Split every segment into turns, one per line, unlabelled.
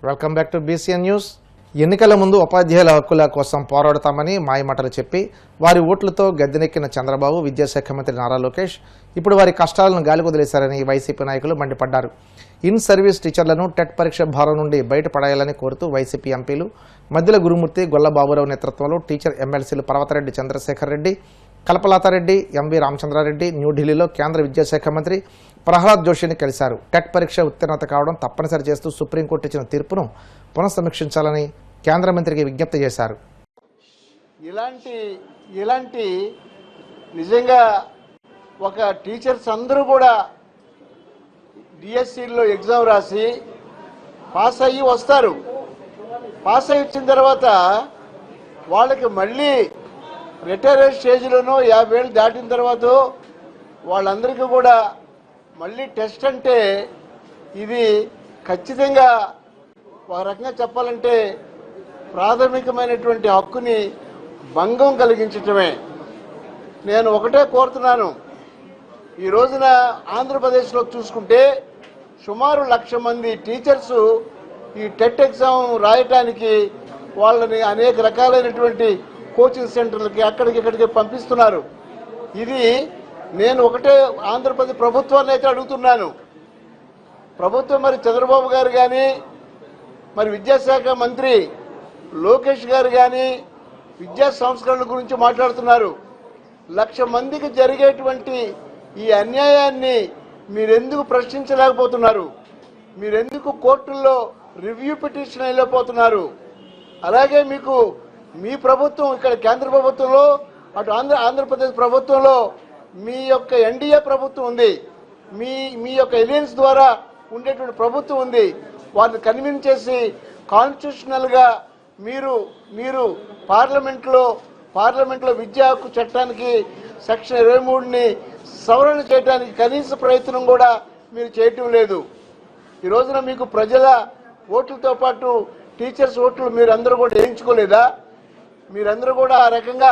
Welcome back to BCN news. ఎన్నికల ముందు ఉపాధ్యాయుల హక్కుల కోసం పోరాడతామని మాయమాటలు చెప్పి వారి ఓట్లతో గద్దెనెక్కిన చంద్రబాబు, విద్యాశాఖ మంత్రి నారా లోకేష్ ఇప్పుడు వారి కష్టాలను గాలికొదిలేశారని వైసీపీ నాయకులు మండిపడ్డారు. ఇన్ సర్వీస్ టీచర్లను టెట్ పరీక్ష భారం నుండి బయటపడాయాలని కోరుతూ వైసీపీ ఎంపీలు మద్దిల గురుమూర్తి, గొల్లబాబురావు నేతృత్వంలో టీచర్ ఎమ్మెల్సీలు పర్వతరెడ్డి చంద్రశేఖర్ రెడ్డి, కల్పలతారెడ్డి, ఎంవి రామచంద్రారెడ్డి న్యూఢిల్లీలో కేంద్ర విద్యాశాఖ మంత్రి ప్రహ్లాద్ జోషిని కలిశారు. టెట్ పరీక్ష ఉత్తీర్ణత కావడం తప్పనిసరి చేస్తూ సుప్రీంకోర్టు ఇచ్చిన తీర్పును పునఃసమీక్షించాలని కేంద్ర మంత్రికి విజ్ఞప్తి చేశారు.
ఇలాంటి నిజంగా ఒక టీచర్స్ అందరూ కూడా డిఎస్సిలో ఎగ్జామ్ రాసి పాస్ అయ్యి వస్తారు. పాస్ అయ్యి వచ్చిన తర్వాత వాళ్ళకి మళ్ళీ రిటైర్ స్టేజ్లోనూ 50 ఏళ్ళు దాటిన తర్వాత వాళ్ళందరికీ కూడా మళ్ళీ టెస్ట్ అంటే ఇది ఖచ్చితంగా ఒక రకంగా చెప్పాలంటే ప్రాథమికమైనటువంటి హక్కుని భంగం కలిగించటమే. నేను ఒకటే కోరుతున్నాను, ఈ రోజున ఆంధ్రప్రదేశ్లో చూసుకుంటే సుమారు 1,00,000 మంది టీచర్సు ఈ టెట్ ఎగ్జామ్ రాయటానికి వాళ్ళని అనేక రకాలైనటువంటి కోచింగ్ సెంటర్లకి అక్కడికి పంపిస్తున్నారు. ఇది నేను ఒకటే ఆంధ్రప్రదేశ్ ప్రభుత్వాన్ని అయితే అడుగుతున్నాను. ప్రభుత్వం మరి చంద్రబాబు గారు కానీ, మరి విద్యాశాఖ మంత్రి లోకేష్ గారు కానీ విద్యా సంస్కరణల గురించి మాట్లాడుతున్నారు. 1,00,000 మందికి జరిగేటువంటి ఈ అన్యాయాన్ని మీరెందుకు ప్రశ్నించలేకపోతున్నారు? మీరెందుకు కోర్టుల్లో రివ్యూ పిటిషన్ వెళ్ళిపోతున్నారు? అలాగే మీకు మీ ప్రభుత్వం ఇక్కడ కేంద్ర ప్రభుత్వంలో, అటు ఆంధ్రప్రదేశ్ ప్రభుత్వంలో మీ యొక్క ఎన్డీఏ ప్రభుత్వం ఉంది, మీ యొక్క ఎలియన్స్ ద్వారా ఉండేటువంటి ప్రభుత్వం ఉంది. వారిని కన్విన్స్ చేసి కాన్స్టిట్యూషనల్గా మీరు పార్లమెంట్లో విద్యా హక్కు చట్టానికి సెక్షన్ 23ని సవరణ చేయడానికి కనీస ప్రయత్నం కూడా మీరు చేయటం లేదు. ఈ రోజున మీకు ప్రజల ఓట్లతో పాటు టీచర్స్ ఓట్లు మీరందరూ కూడా వేయించుకోలేదా? మీరందరూ కూడా ఆ రకంగా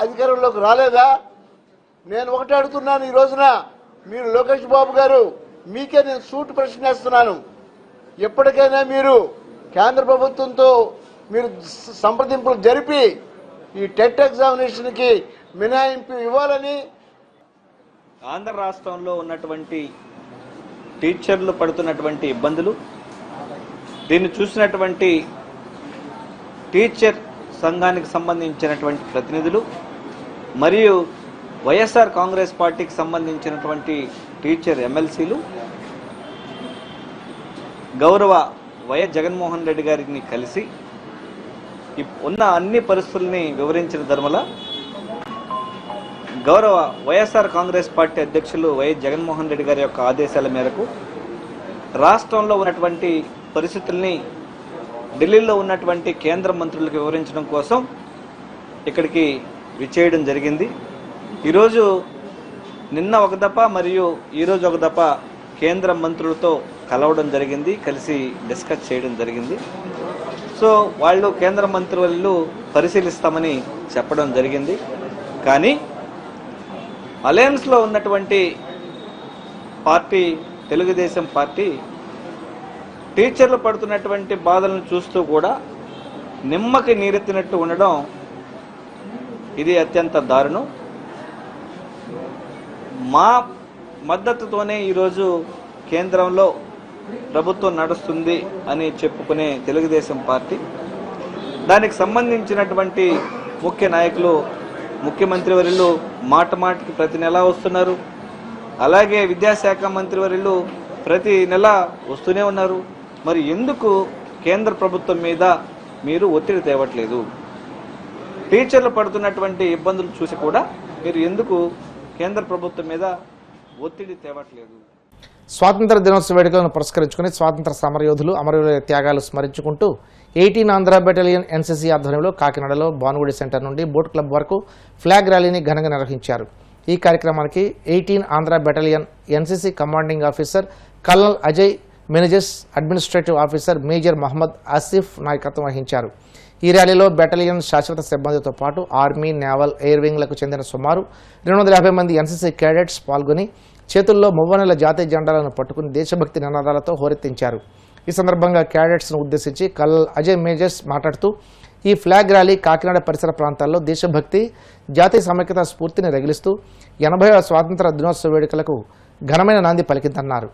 అధికారంలోకి రాలేదా? నేను ఒకటే అడుగుతున్నాను, ఈ రోజున మీరు లోకేష్ బాబు గారు, మీకే నేను సూట్ ప్రశ్న వేస్తున్నాను. ఎప్పటికైనా మీరు కేంద్ర ప్రభుత్వంతో మీరు సంప్రదింపులు జరిపి ఈ టెట్ ఎగ్జామినేషన్కి మినహాయింపు ఇవ్వాలని.
ఆంధ్ర రాష్ట్రంలో ఉన్నటువంటి టీచర్లు పడుతున్నటువంటి ఇబ్బందులు, దీన్ని చూసినటువంటి టీచర్ సంఘానికి సంబంధించినటువంటి ప్రతినిధులు మరియు వైఎస్ఆర్ కాంగ్రెస్ పార్టీకి సంబంధించినటువంటి టీచర్ ఎమ్మెల్సీలు గౌరవ వైఎస్ జగన్మోహన్ రెడ్డి గారిని కలిసి ఉన్న అన్ని పరిస్థితుల్ని వివరించిన ధర్మల గౌరవ వైఎస్ఆర్ కాంగ్రెస్ పార్టీ అధ్యక్షులు వైఎస్ జగన్మోహన్ రెడ్డి గారి యొక్క ఆదేశాల మేరకు రాష్ట్రంలో ఉన్నటువంటి పరిస్థితుల్ని ఢిల్లీలో ఉన్నటువంటి కేంద్ర మంత్రులకు వివరించడం కోసం ఇక్కడికి విచ్చేయడం జరిగింది. ఈరోజు నిన్న ఒక దఫ మరియు ఈరోజు ఒక దఫ కేంద్ర మంత్రులతో కలవడం జరిగింది, కలిసి డిస్కస్ చేయడం జరిగింది. సో వాళ్ళు కేంద్ర మంత్రులు పరిశీలిస్తామని చెప్పడం జరిగింది. కానీ అలయన్స్లో ఉన్నటువంటి పార్టీ తెలుగుదేశం పార్టీ టీచర్లు పడుతున్నటువంటి బాధలను చూస్తూ కూడా నిమ్మకి నీరెత్తినట్టు ఉండడం ఇది అత్యంత దారుణం. మా మద్దతుతోనే ఈరోజు కేంద్రంలో ప్రభుత్వం నడుస్తుంది అని చెప్పుకునే తెలుగుదేశం పార్టీ, దానికి సంబంధించినటువంటి ముఖ్య నాయకులు, ముఖ్యమంత్రి వర్యులు మాటికి ప్రతి నెల వస్తున్నారు. అలాగే విద్యాశాఖ మంత్రి వర్యులు ప్రతి నెల వస్తూనే ఉన్నారు. మరి ఎందుకు కేంద్ర ప్రభుత్వం మీద మీరు ఒత్తిడి తేవట్లేదు? టీచర్లు పడుతున్నటువంటి ఇబ్బందులు చూసి కూడా మీరు ఎందుకు కేంద్ర ప్రభుత్వం మీద ఒత్తిడి తేవట్లేదు?
స్వాతంత్ర దినోత్సవ వేడుకలను పురస్కరించుకుని స్వాతంత్ర సమరయోధులు, అమరవీరుల త్యాగాలు స్మరించుకుంటూ 18 ఆంధ్ర బెటాలియన్ ఎన్సీసీ ఆధ్వర్యంలో కాకినాడలో భానుగుడి సెంటర్ నుండి బోట్ క్లబ్ వరకు ఫ్లాగ్ ర్యాలీని ఘనంగా నిర్వహించారు. ఈ కార్యక్రమానికి 18 Andhra battalion NCC commanding officer colonel Ajay Menezes, administrative officer major Mohammad Asif నాయకత్వం వహించారు. ఈ ర్యాలీలో బెటాలియన్ శాశ్వత సిబ్బందితో పాటు ఆర్మీ, నేవల్, ఎయిర్ వింగ్లకు చెందిన సుమారు 250 మంది ఎన్సీసీ క్యాడెట్స్ పాల్గొని చేతుల్లో మువ్వనెల జాతీయ జెండాలను పట్టుకుని దేశభక్తి నినాదాలతో హోరెత్తించారు. ఈ సందర్భంగా క్యాడెట్స్ను ఉద్దేశించి కల్నల్ అజయ్ మేజర్స్ మాట్లాడుతూ ఈ ఫ్లాగ్ ర్యాలీ కాకినాడ పరిసర ప్రాంతాల్లో దేశభక్తి, జాతీయ సమైక్యత స్ఫూర్తిని రగిలిస్తూ 80వ స్వాతంత్ర దినోత్సవ వేడుకలకు ఘనమైన నాంది పలికిందన్నారు.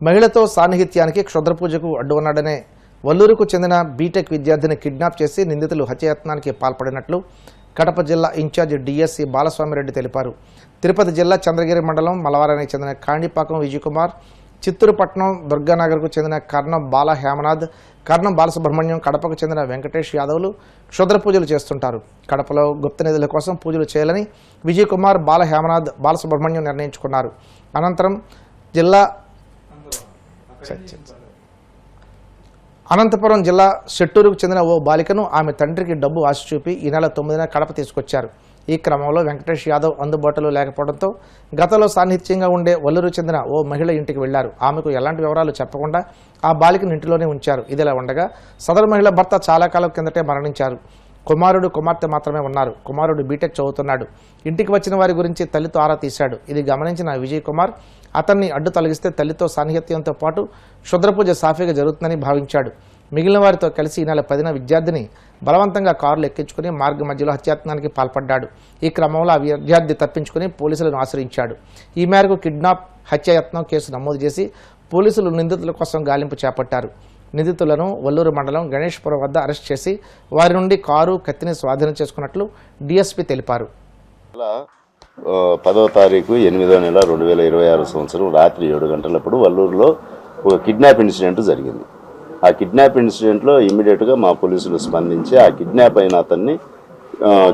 మహిళతో సాన్నిహిత్యానికి క్షుద్ర పూజకు అడ్డు ఉన్నాడనే వల్లూరుకు చెందిన బీటెక్ విద్యార్థిని కిడ్నాప్ చేసి నిందితులు హత్యాయత్నానికి పాల్పడినట్లు కడప జిల్లా ఇన్ఛార్జి డిఎస్సి బాలస్వామిరెడ్డి తెలిపారు. తిరుపతి జిల్లా చంద్రగిరి మండలం మలవారానికి చెందిన కాణిపాకం విజయకుమార్, చిత్తూరుపట్నం దుర్గానగర్కు చెందిన కర్ణం బాల హేమనాథ్, కర్ణం బాలసుబ్రహ్మణ్యం, కడపకు చెందిన వెంకటేష్ యాదవ్లు క్షుద్ర పూజలు చేస్తుంటారు. కడపలో గుప్త నిధుల కోసం పూజలు చేయాలని విజయకుమార్, బాల హేమనాథ్, బాలసుబ్రహ్మణ్యం నిర్ణయించుకున్నారు. అనంతరం అనంతపురం జిల్లా షెట్టూరుకు చెందిన ఓ బాలికను ఆమె తండ్రికి డబ్బు ఆశ చూపి ఈ నెల 9న కడప తీసుకొచ్చారు. ఈ క్రమంలో వెంకటేష్ యాదవ్ అందుబాటులో లేకపోవడంతో గతంలో సాన్నిహిత్యంగా ఉండే వల్లూరు చెందిన ఓ మహిళ ఇంటికి వెళ్లారు. ఆమెకు ఎలాంటి వివరాలు చెప్పకుండా ఆ బాలికను ఇంటిలోనే ఉంచారు. ఇదిలా ఉండగా సదరు మహిళ భర్త చాలా కాలం కిందటే మరణించారు. కుమారుడు, కుమార్తె మాత్రమే ఉన్నారు. కుమారుడు బీటెక్ చదువుతున్నాడు. ఇంటికి వచ్చిన వారి గురించి తల్లితో ఆరా తీశాడు. ఇది గమనించిన విజయ్ కుమార్ అతన్ని అడ్డు తొలగిస్తే తల్లితో సాన్నిహిత్యంతో పాటు క్షుద్రపూజ సాఫీగా జరుగుతుందని భావించాడు. మిగిలిన వారితో కలిసి ఈ నెల 10న విద్యార్థిని బలవంతంగా కారులు ఎక్కించుకుని మార్గ మధ్యలో హత్యాయత్నానికి పాల్పడ్డాడు. ఈ క్రమంలో ఆ విద్యార్థి తప్పించుకుని పోలీసులను ఆశ్రయించాడు. ఈ మేరకు కిడ్నాప్, హత్యాయత్నం కేసు నమోదు చేసి పోలీసులు నిందితుల కోసం గాలింపు చేపట్టారు. నిందితులను వల్లూరు మండలం గణేష్పురం వద్ద అరెస్ట్ చేసి వారి నుండి కారు, కత్తిని స్వాధీనం చేసుకున్నట్లు డీఎస్పీ తెలిపారు.
10వ తారీఖు 8వ నెల 2026 సంవత్సరం రాత్రి 7 గంటలప్పుడు వల్లూరులో ఒక కిడ్నాప్ ఇన్సిడెంట్ జరిగింది. ఆ కిడ్నాప్ ఇన్సిడెంట్లో ఇమ్మీడియట్గా మా పోలీసులు స్పందించి ఆ కిడ్నాప్ అయిన అతన్ని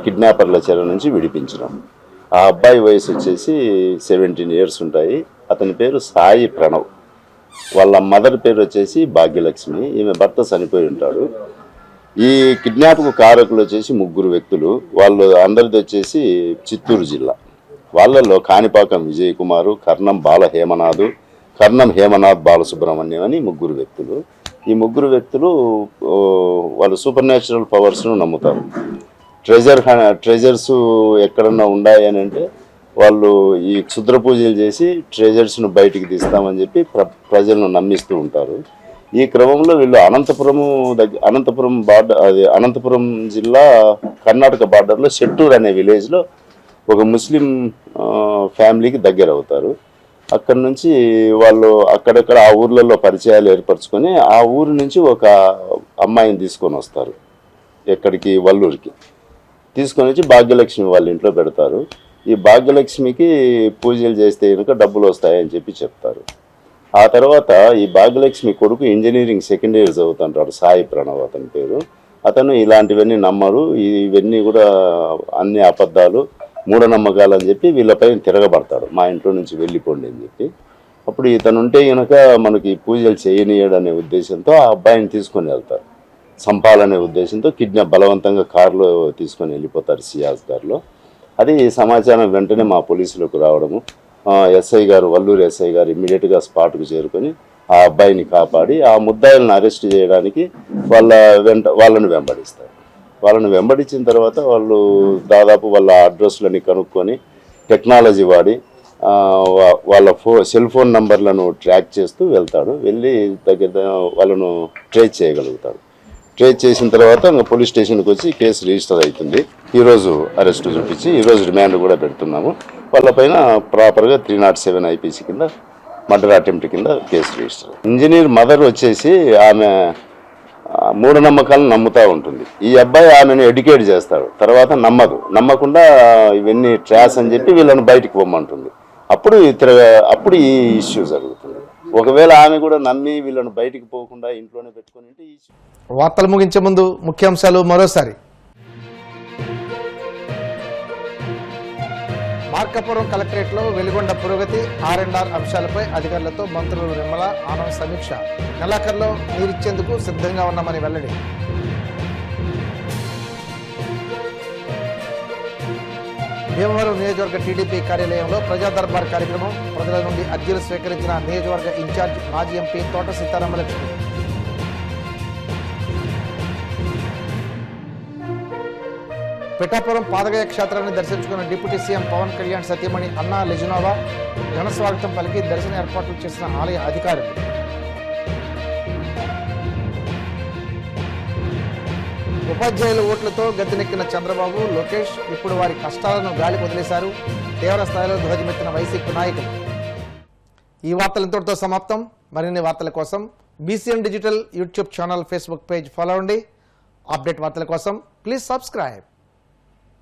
కిడ్నాపర్ల చెర నుంచి విడిపించినాం. ఆ అబ్బాయి వయసు వచ్చేసి 17 ఇయర్స్ ఉంటాయి. అతని పేరు సాయి ప్రణవ్. వాళ్ళ మదర్ పేరు వచ్చేసి భాగ్యలక్ష్మి. ఈమె భర్త చనిపోయి ఉంటాడు. ఈ కిడ్నాప్కు కారకులు వచ్చేసి 3 వ్యక్తులు. వాళ్ళు అందరిది వచ్చేసి చిత్తూరు జిల్లా. వాళ్ళల్లో కాణిపాకం విజయ్ కుమారు, కర్ణం బాల హేమనాథ్, కర్ణం హేమనాథ్ బాలసుబ్రహ్మణ్యం అని 3 వ్యక్తులు. ఈ 3 వ్యక్తులు వాళ్ళు సూపర్ న్యాచురల్ పవర్స్ను నమ్ముతారు. ట్రెజర్స్ ఎక్కడన్నా ఉన్నాయి అని అంటే వాళ్ళు ఈ క్షుద్ర పూజలు చేసి ట్రెజర్స్ను బయటికి తీస్తామని చెప్పి ప్రజలను నమ్మిస్తూ ఉంటారు. ఈ క్రమంలో వీళ్ళు అనంతపురం జిల్లా కర్ణాటక బార్డర్లో షెట్టూరు అనే విలేజ్లో ఒక ముస్లిం ఫ్యామిలీకి దగ్గర అవుతారు. అక్కడి నుంచి వాళ్ళు అక్కడక్కడ ఆ ఊర్లలో పరిచయాలు ఏర్పరచుకొని ఆ ఊరు నుంచి ఒక అమ్మాయిని తీసుకొని వస్తారు. ఎక్కడికి? వల్లూరుకి తీసుకొని వచ్చి భాగ్యలక్ష్మి వాళ్ళ ఇంట్లో పెడతారు. ఈ భాగ్యలక్ష్మికి పూజలు చేస్తే కనుక డబ్బులు వస్తాయని చెప్పి చెప్తారు. ఆ తర్వాత ఈ భాగ్యలక్ష్మి కొడుకు ఇంజనీరింగ్ 2nd ఇయర్ చదువుతుంటాడు, సాయి ప్రణవ్ అతని పేరు. అతను ఇలాంటివన్నీ నమ్మరు. ఇవన్నీ కూడా అన్ని అబద్ధాలు, మూఢనమ్మకాలు అని చెప్పి వీళ్ళపై తిరగబడతాడు. మా ఇంట్లో నుంచి వెళ్ళిపోండి అని చెప్పి. అప్పుడు ఇతను ఉంటే కనుక మనకి పూజలు చేయనీయడనే ఉద్దేశంతో ఆ అబ్బాయిని తీసుకొని వెళ్తారు. చంపాలనే ఉద్దేశంతో బలవంతంగా కారులో తీసుకొని వెళ్ళిపోతారు, సియాజ్ కారులో. అది సమాచారం వెంటనే మా పోలీసులకు రావడము, ఎస్ఐ గారు, వల్లూరు ఎస్ఐ గారు ఇమ్మీడియట్గా స్పాట్కు చేరుకొని ఆ అబ్బాయిని కాపాడి ఆ ముద్దాయిలను అరెస్ట్ చేయడానికి వాళ్ళను వెంబడిస్తారు. వాళ్ళని వెంబడించిన తర్వాత వాళ్ళు దాదాపు వాళ్ళ అడ్రస్లని కనుక్కొని టెక్నాలజీ వాడి వాళ్ళ సెల్ ఫోన్ నంబర్లను ట్రాక్ చేస్తూ వెళ్తాడు. వెళ్ళి వాళ్ళను ట్రేస్ చేయగలుగుతాడు. ట్రేస్ చేసిన తర్వాత పోలీస్ స్టేషన్కి వచ్చి కేసు రిజిస్టర్ అవుతుంది. ఈరోజు అరెస్ట్ చూపించి ఈరోజు రిమాండ్ కూడా పెడుతున్నాము. వాళ్ళపైన ప్రాపర్గా 307 ఐపీసీ కింద మర్డర్ అటెంప్ట్ కింద కేసు రిజిస్టర్. ఇంజనీర్ మదర్ వచ్చేసి ఆమె మూఢనమ్మకాలను నమ్ముతూ ఉంటుంది. ఈ అబ్బాయి ఆమెను ఎడ్యుకేట్ చేస్తాడు. తర్వాత నమ్మకుండా ఇవన్నీ ట్రాస్ అని చెప్పి వీళ్ళని బయటికి పొమ్మంటుంది. అప్పుడు ఈ ఇష్యూ జరుగుతుంది. ఒకవేళ ఆమె కూడా నమ్మి వీళ్ళని బయటికి పోకుండా ఇంట్లోనే పెట్టుకొని ఉంటే ఈ ఇష్యూ.
వార్తలు ముగించే ముందు ముఖ్యాంశాలు మరోసారి. మార్కాపురం కలెక్టరేట్లో వెలుగొండ పురోగతి R&R అంశాలపై అధికారులతో మంత్రులు నిర్మల ఆనంద్ సమీక్ష. నెలాఖరులో నీరిచ్చేందుకు సిద్ధంగా ఉన్నామని వెల్లడి. భీమవరం నియోజకవర్గ టీడీపీ కార్యాలయంలో ప్రజా దర్బార్ కార్యక్రమం. ప్రజల నుండి అర్జీలు స్వీకరించిన నియోజకవర్గ ఇన్ఛార్జ్ మాజీ ఎంపీ తోట సీతారామలక్ష్మి. పిఠాపురం పాదగయ క్షేత్రాన్ని దర్శించుకున్న డిప్యూటీ సీఎం పవన్ కళ్యాణ్ సతీమణి అన్నా లెజునోవా ఘన స్వాగతం పలికి దర్శన ఏర్పాట్లు చేసిన ఆలయ అధికారులు. ఉపాధ్యాయుల ఓట్లతో గద్దెనెక్కిన చంద్రబాబు లోకేష్ ఇప్పుడు వారి కష్టాలను గాలి వదిలేశారు. తీవ్ర స్థాయిలో ధ్వజమెత్తిన వైసీపీ నాయకులు. ఈ వార్తలు ఇంతటితో సమాప్తం. మరిన్ని వార్తల కోసం BCN digital YouTube channel, Facebook page follow అవ్వండి. అప్డేట్ వార్తల కోసం ప్లీజ్ సబ్స్క్రైబ్.